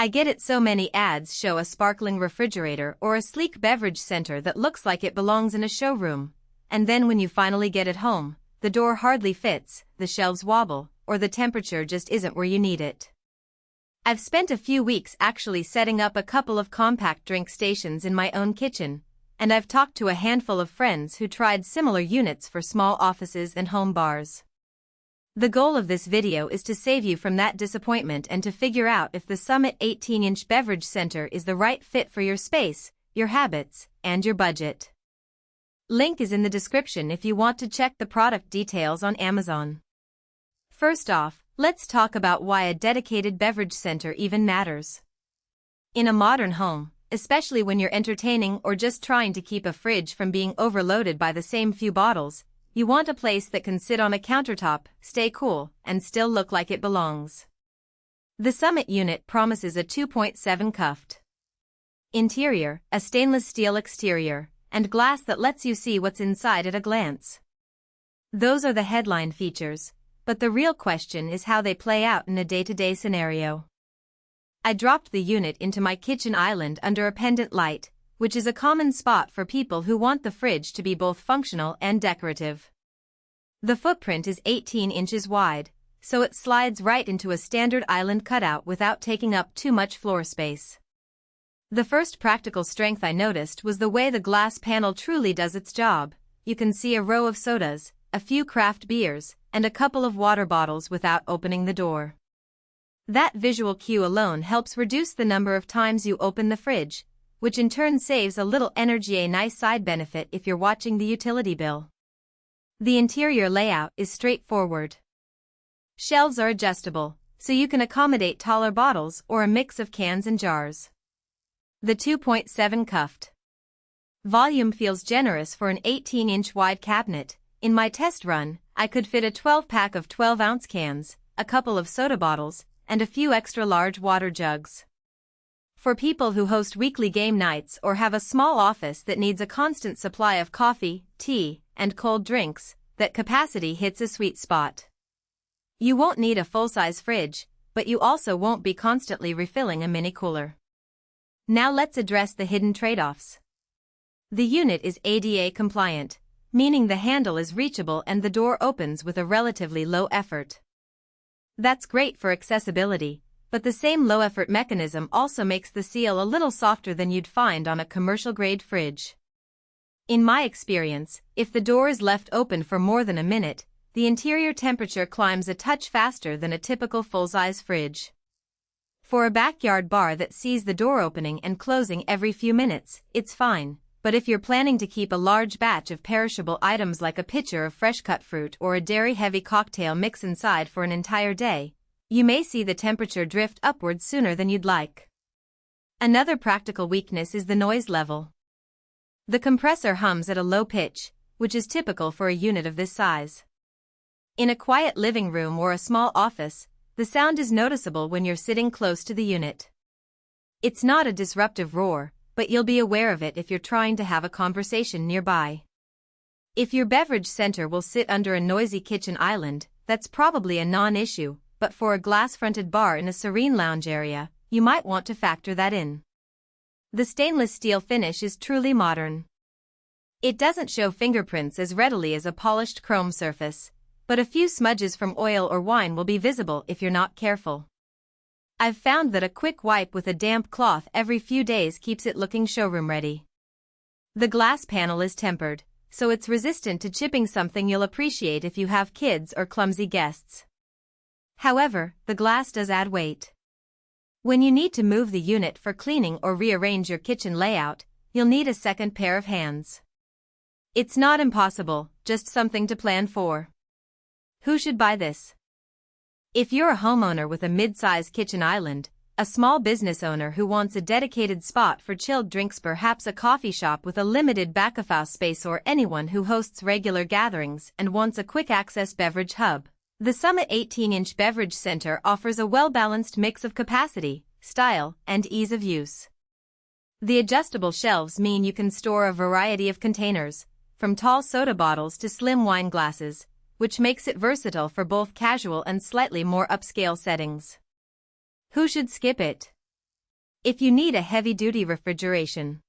I get it, so many ads show a sparkling refrigerator or a sleek beverage center that looks like it belongs in a showroom. And then when you finally get it home, the door hardly fits, the shelves wobble, or the temperature just isn't where you need it. I've spent a few weeks actually setting up a couple of compact drink stations in my own kitchen, and I've talked to a handful of friends who tried similar units for small offices and home bars. The goal of this video is to save you from that disappointment and to figure out if the Summit 18-inch beverage center is the right fit for your space, your habits, and your budget. Link is in the description if you want to check the product details on Amazon. First off, let's talk about why a dedicated beverage center even matters. In a modern home, especially when you're entertaining or just trying to keep a fridge from being overloaded by the same few bottles, you want a place that can sit on a countertop, stay cool, and still look like it belongs. The Summit unit promises a 2.7 cu.ft. interior, a stainless steel exterior, and glass that lets you see what's inside at a glance. Those are the headline features, but the real question is how they play out in a day-to-day scenario. I dropped the unit into my kitchen island under a pendant light, which is a common spot for people who want the fridge to be both functional and decorative. The footprint is 18 inches wide, so it slides right into a standard island cutout without taking up too much floor space. The first practical strength I noticed was the way the glass panel truly does its job. You can see a row of sodas, a few craft beers, and a couple of water bottles without opening the door. That visual cue alone helps reduce the number of times you open the fridge, which in turn saves a little energy, a nice side benefit if you're watching the utility bill. The interior layout is straightforward. Shelves are adjustable, so you can accommodate taller bottles or a mix of cans and jars. The 2.7 cu.ft. volume feels generous for an 18-inch wide cabinet. In my test run, I could fit a 12-pack of 12-ounce cans, a couple of soda bottles, and a few extra large water jugs. For people who host weekly game nights or have a small office that needs a constant supply of coffee, tea, and cold drinks, that capacity hits a sweet spot. You won't need a full-size fridge, but you also won't be constantly refilling a mini cooler. Now let's address the hidden trade-offs. The unit is ADA compliant, meaning the handle is reachable and the door opens with a relatively low effort. That's great for accessibility, but the same low-effort mechanism also makes the seal a little softer than you'd find on a commercial-grade fridge. In my experience, if the door is left open for more than a minute, the interior temperature climbs a touch faster than a typical full-size fridge. For a backyard bar that sees the door opening and closing every few minutes, it's fine, but if you're planning to keep a large batch of perishable items like a pitcher of fresh-cut fruit or a dairy-heavy cocktail mix inside for an entire day, you may see the temperature drift upwards sooner than you'd like. Another practical weakness is the noise level. The compressor hums at a low pitch, which is typical for a unit of this size. In a quiet living room or a small office, the sound is noticeable when you're sitting close to the unit. It's not a disruptive roar, but you'll be aware of it if you're trying to have a conversation nearby. If your beverage center will sit under a noisy kitchen island, that's probably a non-issue, but for a glass-fronted bar in a serene lounge area, you might want to factor that in. The stainless steel finish is truly modern. It doesn't show fingerprints as readily as a polished chrome surface, but a few smudges from oil or wine will be visible if you're not careful. I've found that a quick wipe with a damp cloth every few days keeps it looking showroom ready. The glass panel is tempered, so it's resistant to chipping, something you'll appreciate if you have kids or clumsy guests. However, the glass does add weight. When you need to move the unit for cleaning or rearrange your kitchen layout, you'll need a second pair of hands. It's not impossible, just something to plan for. Who should buy this? If you're a homeowner with a mid-size kitchen island, a small business owner who wants a dedicated spot for chilled drinks, perhaps a coffee shop with a limited back-of-house space, or anyone who hosts regular gatherings and wants a quick-access beverage hub, the Summit 18-inch Beverage Center offers a well-balanced mix of capacity, style, and ease of use. The adjustable shelves mean you can store a variety of containers, from tall soda bottles to slim wine glasses, which makes it versatile for both casual and slightly more upscale settings. Who should skip it? If you need a heavy-duty refrigeration,